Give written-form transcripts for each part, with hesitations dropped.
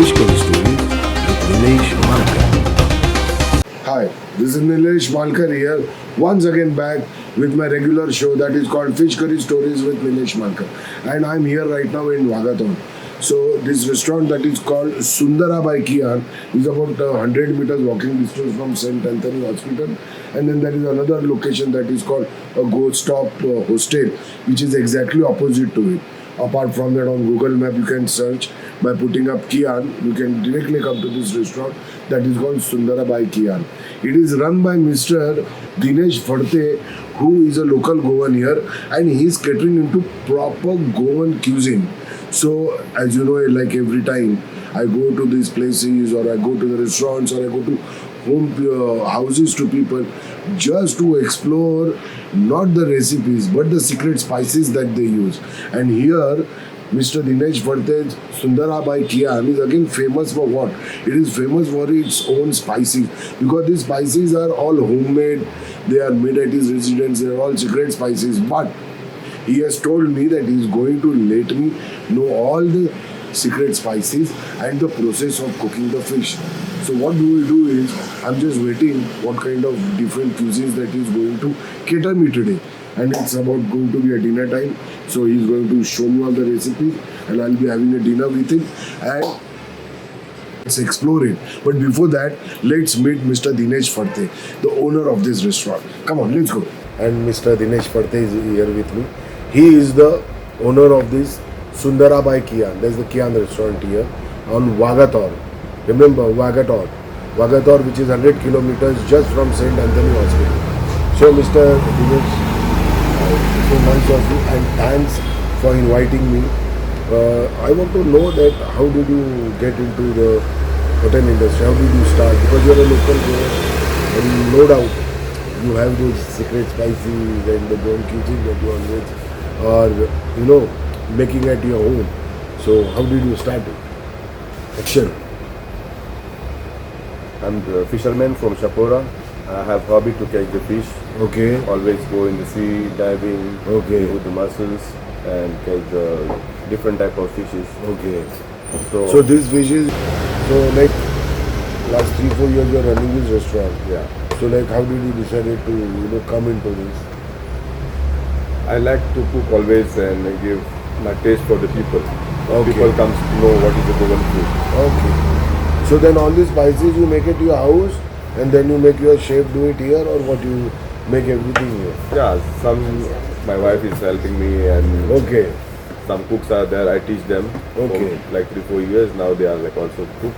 Fish Curry Stories with Nilesh Malkar. Hi, this is Nilesh Malkar here, once again back with my regular show that is called Fish Curry Stories with Nilesh Malkar. And I'm here right now in Wagaton. So this restaurant that is called Sundara by Kian is about 100 meters walking distance from St. Anthony Hospital. And then there is another location that is called a Ghost Stop Hostel, which is exactly opposite to it. Apart from that, on Google Map, you can search by putting up Kian. You can directly come to this restaurant that is called Sundara by Kian. It is run by Mr. Dinesh Phadte, who is a local Goan here, and he is catering into proper Goan cuisine. So, as you know, like every time I go to these places, or I go to the restaurants, or I go to houses to people just to explore not the recipes but the secret spices that they use. And here Mr. Dinesh Phadte's Sundara by Kian is again famous for what? It is famous for its own spices, because these spices are all homemade, they are made at his residence, they are all secret spices. But he has told me that he is going to let me know all the secret spices and the process of cooking the fish. So what we will do is, I'm just waiting what kind of different cuisines that he's going to cater me today. And it's about going to be a dinner time. So he's going to show me all the recipes and I'll be having a dinner with him. And let's explore it. But before that, let's meet Mr. Dinesh Phadte, the owner of this restaurant. Come on, let's go. And Mr. Dinesh Phadte is here with me. He is the owner of this Sundara by Kian. There's the Kian restaurant here on Wagator. Remember, Wagator. Wagator, which is 100 kilometers just from St. Anthony Hospital. So, Mr. Dinesh, so nice of you and thanks for inviting me. I want to know that how did you get into the hotel industry? How did you start? Because you're a local girl and no doubt you have those secret spices and the Goan cuisine that you always are, making at your home. So, how did you start it? Action. I'm the fisherman from Shapora. I have hobby to catch the fish. Okay. Always go in the sea, diving, Okay. with the mussels and catch the different type of fishes. Okay. So This fish is, so like last 3-4 years you are running this restaurant. yeah, So like how did you decided to come into this? I like to cook always and give my taste for the people. Okay. People comes to know what is the Goan food. Okay. So then all these spices you make it to your house and then you make your chef do it here, or what, you make everything here? Yeah, my wife is helping me and Okay. some cooks are there. I teach them. Okay. For like 3-4 years now. They are like also cook.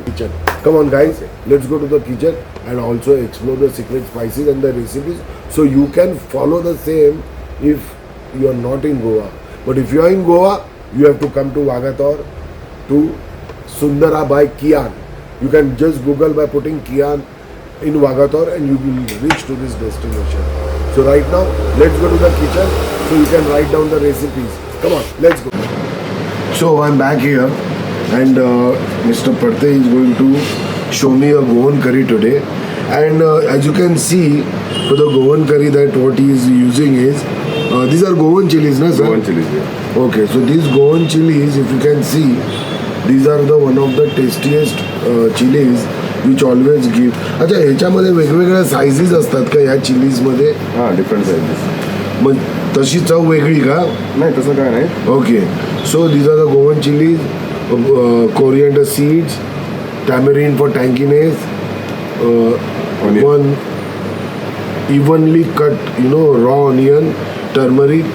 Kitchen. Come on guys, let's go to the kitchen and also explore the secret spices and the recipes, so you can follow the same if you are not in Goa. But if you are in Goa, you have to come to Wagator, to Sundara by Kian. You can just Google by putting Kian in Wagator and you will reach to this destination. So right now, let's go to the kitchen so you can write down the recipes. Come on, let's go. So I'm back here and Mr. Phadte is going to show me a Goan curry today. And as you can see, for the Goan curry, that what he is using is, these are Goan chilies, na sir? Goan chilies, yeah. Okay, so these Goan chilies, if you can see, these are the one of the tastiest chilies which always give. अच्छा, ह्याच्यामध्ये वेगवेगळ्या sizes असतात का ह्या chillies मध्ये? हां, different sizes. मग तशी चव वेगळी का? नाही, तसं काय नाही. Okay, so these are the Goan chilies, coriander seeds, tamarind for tanginess, one evenly cut, raw onion, turmeric,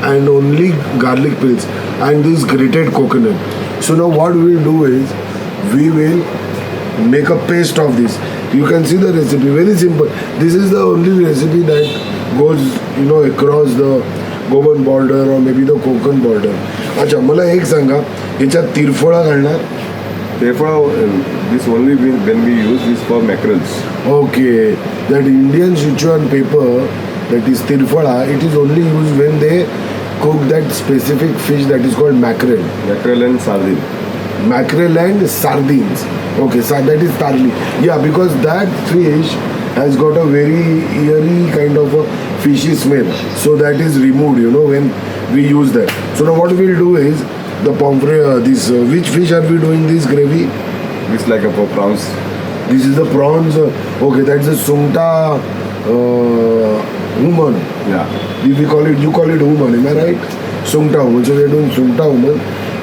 and only garlic pills, and this grated coconut. So now what we will do is, we will make a paste of this. You can see the recipe, very simple. This is the only recipe that goes, across the Goan border or maybe the Konkan border. अच्छा, मला एक सांगा, ह्याच्यात तिरफळा घालणार? This only when we use this for mackerels. Okay, that Indian Sichuan paper, that is tirfala, it is only used when they cook that specific fish that is called mackerel. Mackerel and sardine. Mackerel and sardines. Okay, so that is tarli. Yeah, because that fish has got a very eerie kind of a fishy smell. So that is removed, when we use that. So now what we will do is, the pomfret, which fish are we doing this gravy? It's like a prawns. This is the prawns. Okay, that's the sungta human. Yeah. We call it, you call it human, am I right? Sungta human. So we are doing sungta human.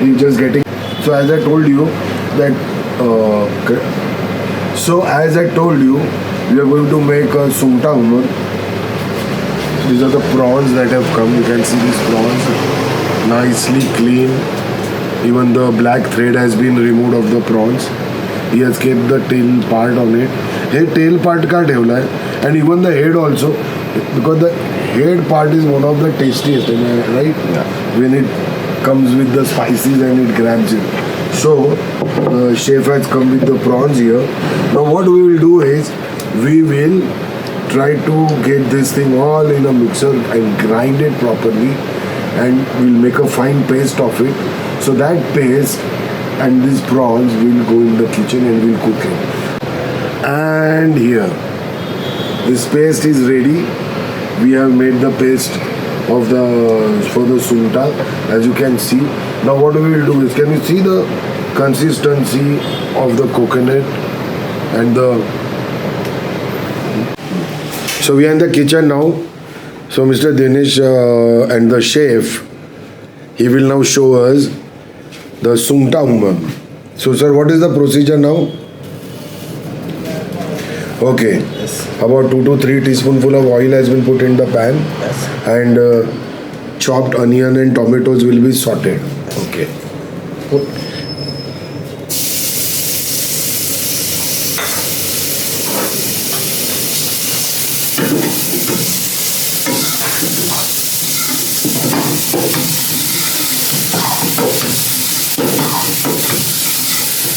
You're just getting. So as I told you that. We are going to make a sungta human. These are the prawns that have come. You can see these prawns, nicely clean. Even the black thread has been removed of the prawns. He has kept the tail part on it. Hey, tail part का ठेवला है, and even the head also, because the head part is one of the tastiest, right? Yeah. When it comes with the spices and it grabs it. So, chef has come with the prawns here. Now what we will do is, we will try to get this thing all in a mixer and grind it properly, and we'll make a fine paste of it. So that paste and these prawns will go in the kitchen and we'll cook it. And here, this paste is ready. We have made the paste of for the sungta, as you can see. Now what we will do is, can you see the consistency of the coconut and the. So we are in the kitchen now. So Mr. Dinesh and the chef, he will now show us the sungta human. So sir, what is the procedure now? Okay. Yes. About 2 to 3 teaspoonful of oil has been put in the pan. Yes. And chopped onion and tomatoes will be sauteed. Okay.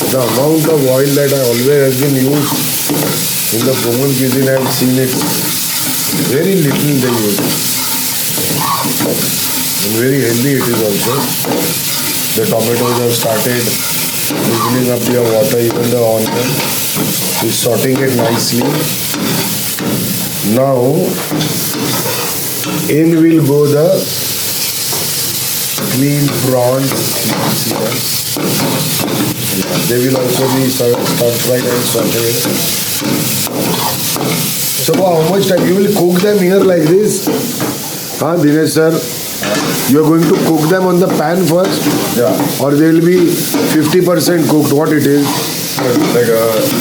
The amount of oil that I always has been used in the Komal cuisine, I have seen it. Very little they use. And very healthy it is also. The tomatoes have started drizzling up their water, even the onion is sauteing it nicely. Now, in will go the clean prawns. They will also be stir-fried and sauteed. So how much time? You will cook them here like this? Huh, Dinesh sir? You are going to cook them on the pan first? Yeah. Or they will be 50% cooked? What it is? Like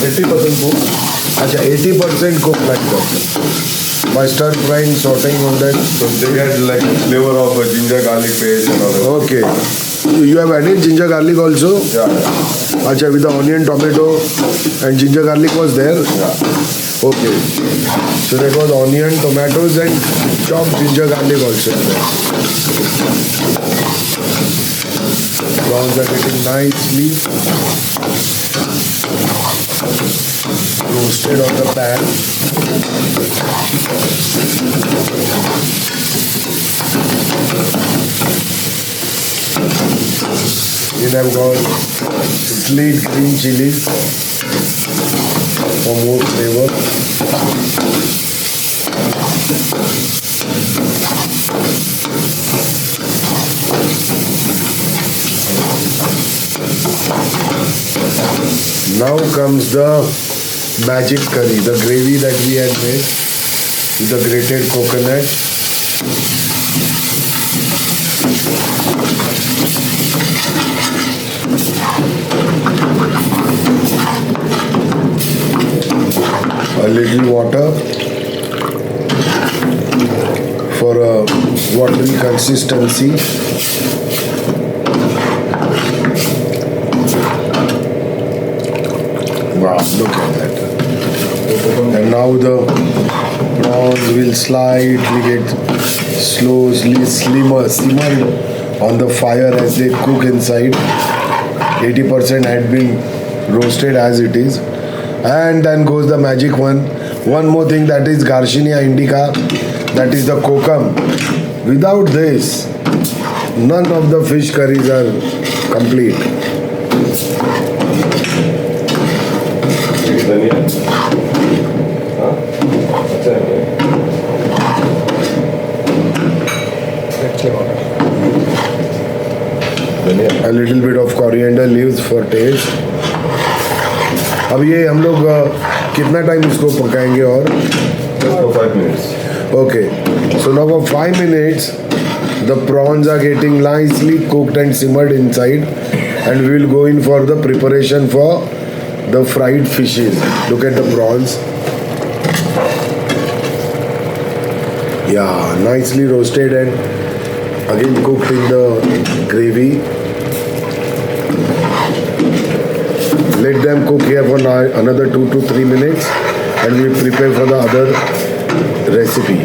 80% cooked. Acha, 80% cooked like that. By stir frying, sauteing on that. So they get like flavor of ginger garlic paste and all that. Okay. You have added ginger garlic also? Yeah, yeah. Acha, with the onion, tomato and ginger garlic was there? Yeah. Okay. So that was onion, tomatoes and chopped ginger garlic also. Prawns are getting nicely roasted on the pan. Then I've got sliced green chilies for more flavor. Now comes the magic curry, the gravy that we had made with the grated coconut. A little water for a watery consistency. Wow, look at that. And now the prawns will slightly get slowly simmered on the fire as they cook inside. 80% had been roasted as it is. And then goes the magic one. One more thing, that is Garcinia indica, that is the kokum. Without this, none of the fish curries are complete. धनिया हाँ अच्छा है धनिया A little bit of coriander leaves for taste. अब ये हम लोग कितना टाइम इसको पकाएंगे और Just for 5 minutes. Okay, so now for 5 minutes the prawns are getting nicely cooked and simmered inside, and we will go in for the preparation for the fried fishes. Look at the prawns. Yeah, nicely roasted and again cooked in the gravy. Let them cook here for now another 2 to 3 minutes, and we prepare for the other recipe.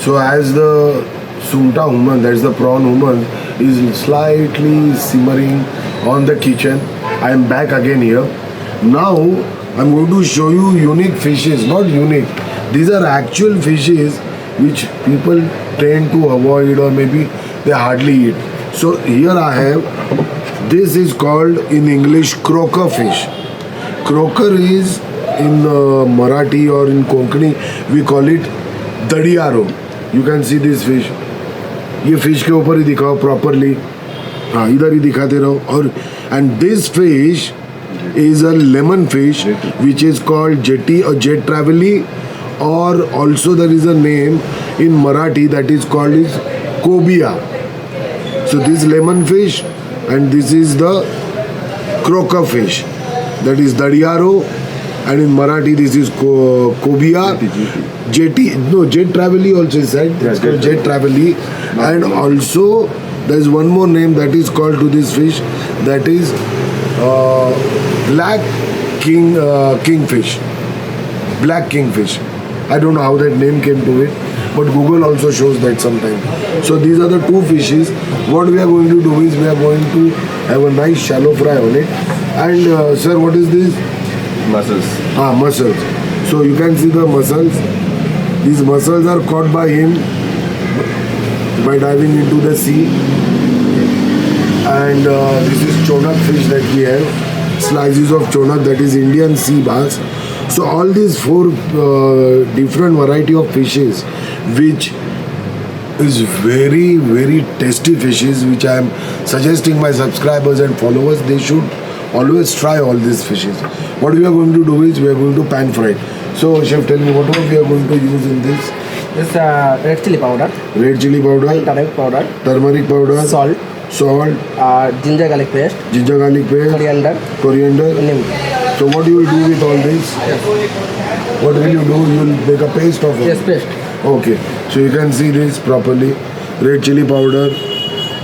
So as the sumta human, that's the prawn human, is slightly simmering on the kitchen, I am back again here. Now I'm going to show you unique fishes, not unique. These are actual fishes which people tend to avoid or maybe they hardly eat. So here I have, this is called in English croaker fish. Croaker is in Marathi or in Konkani we call it dadiaro. You can see this fish. ये fish के ऊपर ही दिखाओ properly. हाँ इधर ही दिखाते रहो. और and this fish is a lemon fish which is called jetty or jet traveli, or also there is a name in Marathi that is called is cobia. So this lemon fish and this is the croaker fish, that is dadiaro, and in Marathi this is cobia. Jetty, no, jet traveli also is said. It's called jet traveli. And also there is one more name that is called to this fish, that is black kingfish. Black kingfish. I don't know how that name came to it, but Google also shows that sometimes. So these are the two fishes. What we are going to do is we are going to have a nice shallow fry on it. And sir, what is this? Mussels. Mussels. So you can see the mussels. These mussels are caught by him by diving into the sea. And this is chonak fish that we have. Slices of chonak, that is Indian sea bass. So all these four different variety of fishes, which is very, very tasty fishes, which I am suggesting my subscribers and followers, they should always try all these fishes. What we are going to do is we are going to pan fry. So chef, tell me what we are going to use in this? This red chili powder, Red chili powder, turmeric powder, salt, ginger garlic paste, coriander. neem. So what you will do with all this? What will you do? You will make a paste of it? Yes, paste. Okay. So you can see this properly. Red chili powder,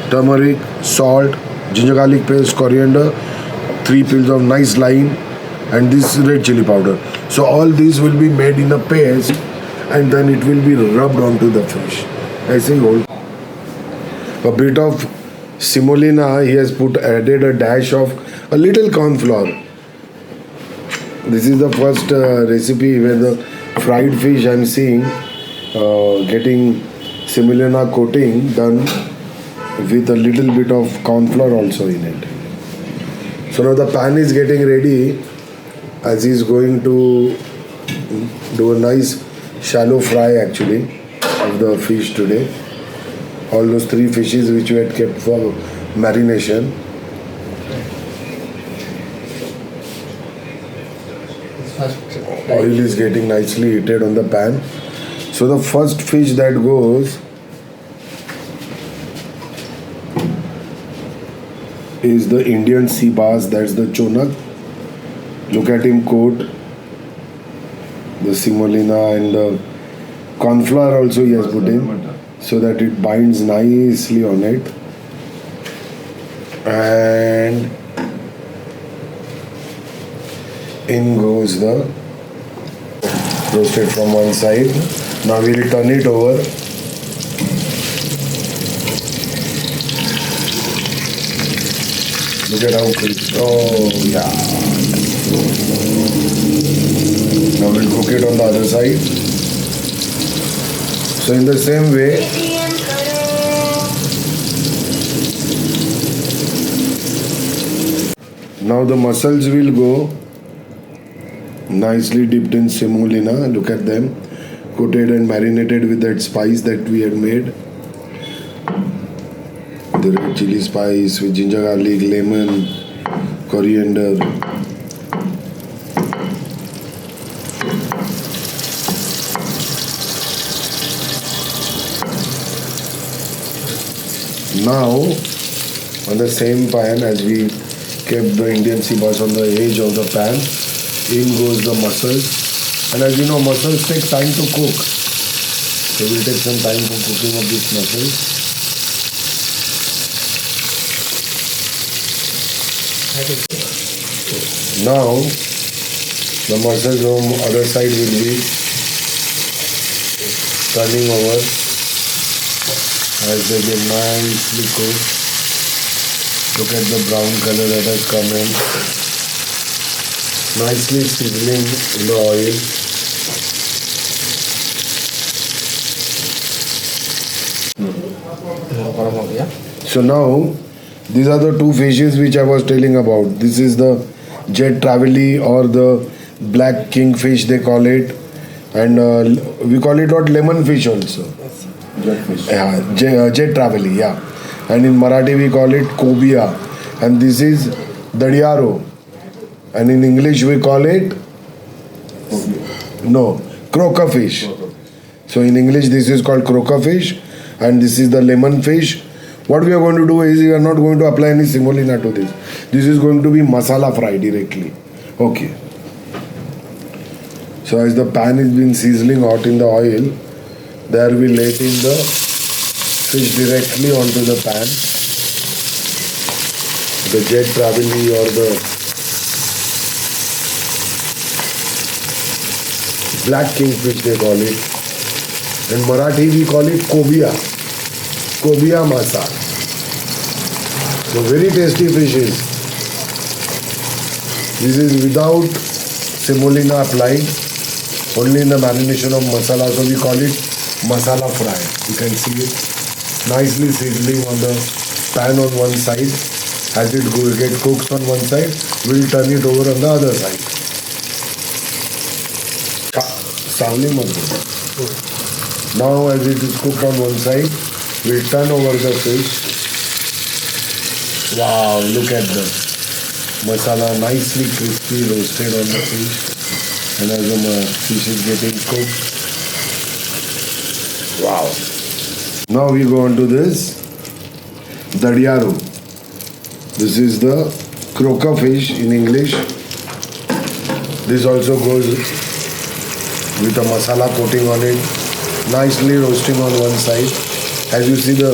turmeric, salt, ginger garlic paste, coriander, 3 pills of nice lime, and this red chili powder. So all these will be made in a paste, and then it will be rubbed onto the fish. ऐसे ही hold. A bit of semolina, he has added a dash of a little corn flour. This is the first recipe where the fried fish I am seeing getting semolina coating done with a little bit of corn flour also in it. So now the pan is getting ready, as he is going to do a nice shallow fry actually of the fish today. All those 3 fishes which we had kept for marination. Oil is getting nicely heated on the pan. So the first fish that goes is the Indian sea bass, that's the chonak. Look at him coat the semolina and the corn flour also he has put in so that it binds nicely on it. And in goes the roasted from one side. Now we'll turn it over. Look at how crisp. Oh yeah. Now we'll cook it on the other side. So in the same way, now the mussels will go nicely dipped in semolina. Look at them, coated and marinated with that spice that we had made. The red chili spice with ginger, garlic, lemon, coriander. Now, on the same pan as we kept the Indian sea bass on the edge of the pan, in goes the mussels. And as you know, mussels take time to cook. So we'll take some time for cooking of these mussels. Now, the mussels from other side will be turning over as they get nicely cooked. Look at the brown color that has come in. Nicely sizzling in the oil. So now, these are the two fishes which I was telling about. This is the jet trevally or the black kingfish they call it. And we call it what, lemon fish also. Jet fish. Yeah, jet trevally, yeah. And in Marathi we call it cobia. And this is dadiaro. And in English we call it croaker fish. So in English this is called croaker fish, and this is the lemon fish. What we are going to do is we are not going to apply any semolina to this. This is going to be masala fry directly. Okay. So as the pan is been sizzling hot in the oil, there we let in the fish directly onto the pan. The jet trevally or the black kingfish they call it. In Marathi we call it cobia. Cobia masa. So very tasty fishes. This is without semolina applied, only in the marination of masala. So we call it masala fry. You can see it nicely sizzling on the pan on one side. As it gets cooked on one side, we'll turn it over on the other side. Now as it is cooked on one side, we'll turn over the fish. Wow, look at the masala nicely crispy roasted on the fish. And as the fish is getting cooked. Wow. Now we go on to this dadiaro. This is the croaker fish in English. This also goes with a masala coating on it, nicely roasting on one side. As you see, the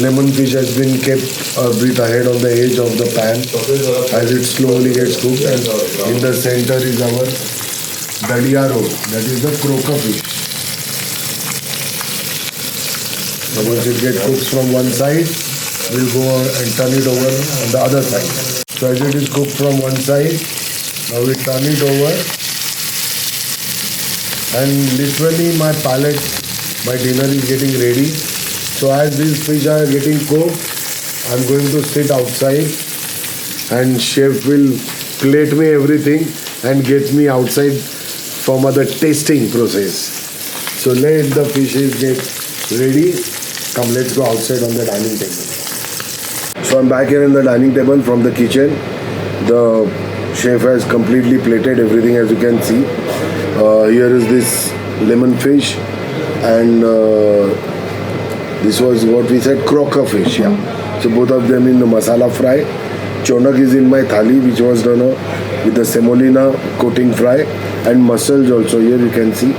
lemon fish has been kept a bit ahead on the edge of the pan as it slowly gets cooked, and in the center is our dadiaro, that is the croaker fish. So once it gets cooked from one side, we'll go and turn it over on the other side. So as it is cooked from one side, now we turn it over, and literally my palate, my dinner is getting ready. So as these fish are getting cooked, I'm going to sit outside and chef will plate me everything and get me outside for the tasting process. So let the fishes get ready. Come, let's go outside on the dining table. So I'm back here in the dining table from the kitchen. The chef has completely plated everything, as you can see. Here is this lemon fish, and this was what we said, croaker fish, yeah. So both of them in the masala fry. Chonak is in my thali, which was done with the semolina coating fry, and mussels also. Here you can see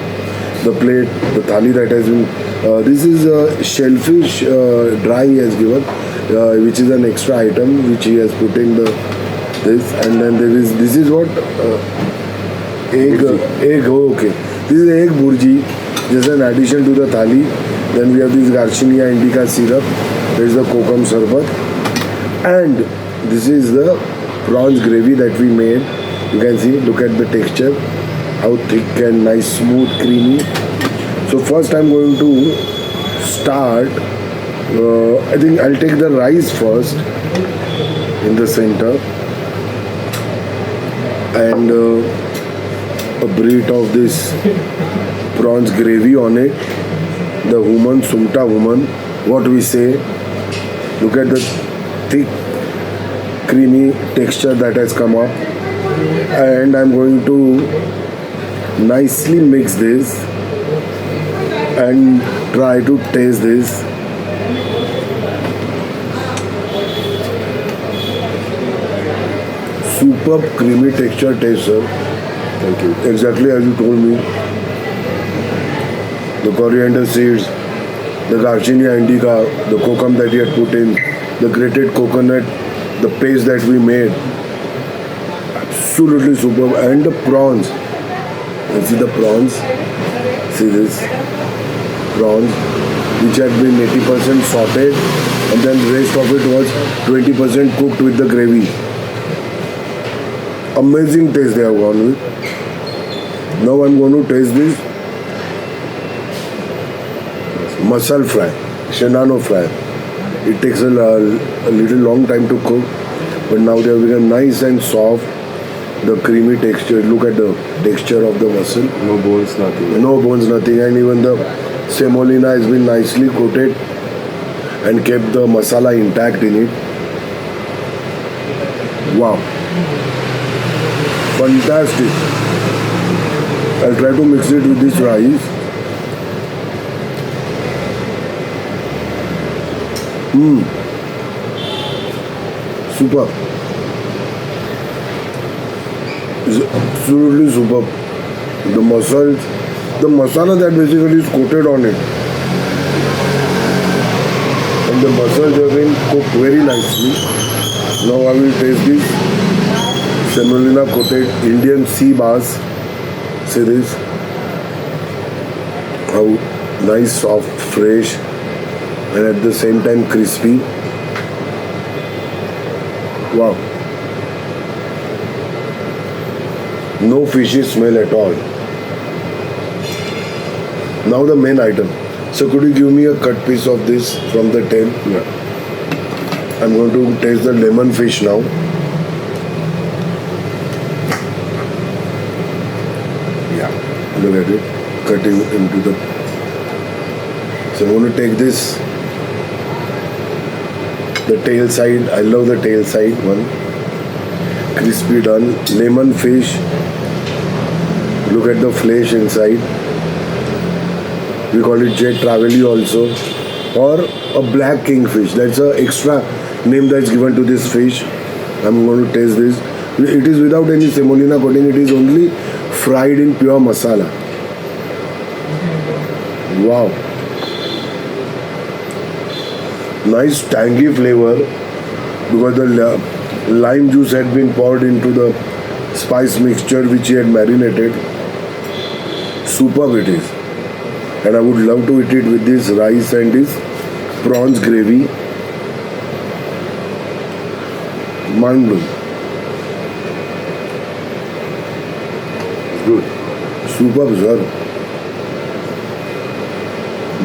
the plate, the thali that has been. This is shellfish dry he has given, which is an extra item which he has put in the this, and then there is this is what egg. Oh, okay, this is egg burji. Just an addition to the thali. Then we have this Garcinia indica syrup. There is the kokum sarbat, and this is the prawns gravy that we made. You can see. Look at the texture, how thick and nice, smooth, creamy. So first I'm going to start. I think I'll take the rice first in the center, and a bit of this prawns gravy on it. The human, sumta human, what we say. Look at the thick, creamy texture that has come up. And I'm going to nicely mix this and try to taste this. Superb creamy texture taste, sir. Thank you. Exactly as you told me. The coriander seeds, the Garcinia indica, the kokum that you had put in, the grated coconut, the paste that we made. Absolutely superb. And the prawns. You see the prawns? See this? Prawns, which had been 80% sauteed, and then the rest of it was 20% cooked with the gravy. Amazing taste they have gone with. Now I'm going to taste this masal fry, shenano fry. It takes a little long time to cook, but now they have become nice and soft. The creamy texture. Look at the texture of the muscle. No bones, nothing. No bones, nothing, and even the semolina has been nicely coated and kept the masala intact in it. Wow. Fantastic. I'll try to mix it with this rice. Super. It's absolutely superb. The masala that basically is coated on it, and the mussels have been cooked very nicely. Now I will taste this semolina coated Indian sea bass. See this? How nice, soft, fresh, and at the same time crispy. Wow. No fishy smell at all. Now the main item. So could you give me a cut piece of this from the tail? Yeah. I'm going to taste the lemon fish now. Yeah, look at it. Cutting into the... So I'm going to take this. The tail side. I love the tail side one. Crispy done. Lemon fish. Look at the flesh inside. We call it jet trevally also, or a black kingfish. That's an extra name that's given to this fish. I'm going to taste this. It is without any semolina coating. It is only fried in pure masala. Wow. Nice tangy flavor because the lime juice had been poured into the spice mixture which he had marinated. Superb it is. And I would love to eat it with this rice and this prawns gravy. Mind-blowing. Good. Superb, sir.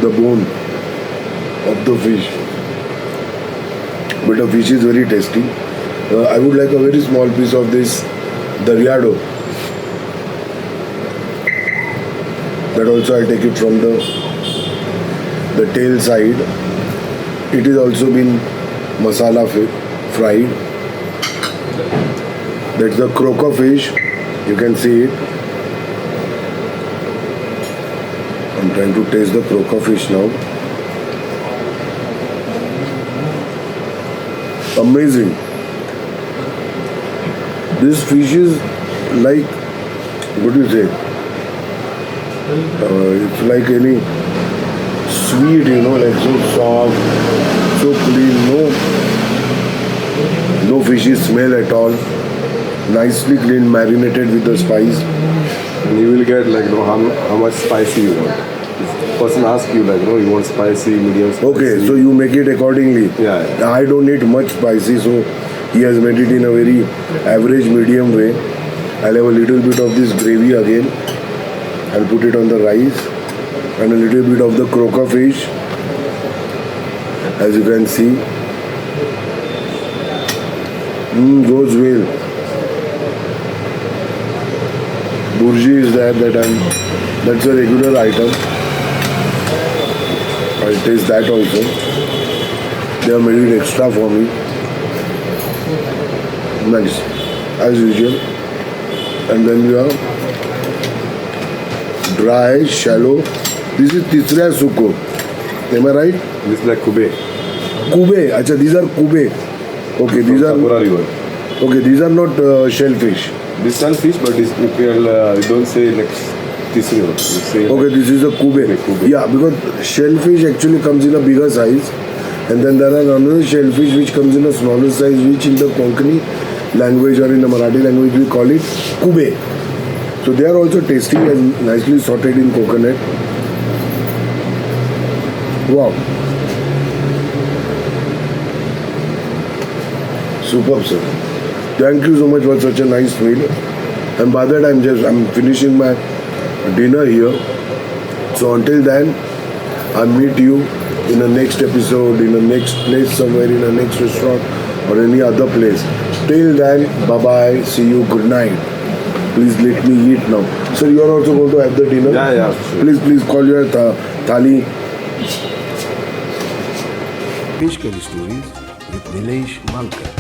The bone of the fish. But the fish is very tasty. I would like a very small piece of this dariado. That also I take it from the tail side. It is also been masala fried. That's the croaker fish. You can see it. I'm trying to taste the croaker fish now. Amazing. This fish is like, what do you say? It's like any sweet, like so soft, so clean, no No fishy smell at all. Nicely cleaned, marinated with the spice. And you will get like how much spicy you want. If person asks you like you want spicy, medium spicy. Okay, so you make it accordingly. Yeah. I don't eat much spicy, so he has made it in a very average medium way. I'll have a little bit of this gravy again. I'll put it on the rice and a little bit of the croaker fish, as you can see. Goes well. Burji is there that's a regular item. I'll taste that also. They have made it extra for me. Nice, as usual. And then we have dry, shallow. This is Tisra Suko. Am I right? This is like kube. Kube. Acha, these are kube. Okay, these are Sapura river. okay. These are not shellfish. This shellfish, but this you don't say like this river. You say Okay, this is a kube. Kube. Yeah, because shellfish actually comes in a bigger size, and then there are another shellfish which comes in a smaller size, which in the Konkani language or in the Marathi language we call it kube. So they are also tasty and nicely sauteed in coconut. Wow. Superb, sir. Thank you so much for such a nice meal. And by that I'm finishing my dinner here. So until then, I'll meet you in the next episode, in the next place somewhere, in the next restaurant or any other place. Till then, bye-bye, see you, good night. Please let me eat now. Sir, you are also going to have the dinner? Yeah, sure. Please call your thali. Fish Curry Stories with Nilesh Malkar.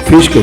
Fish Curry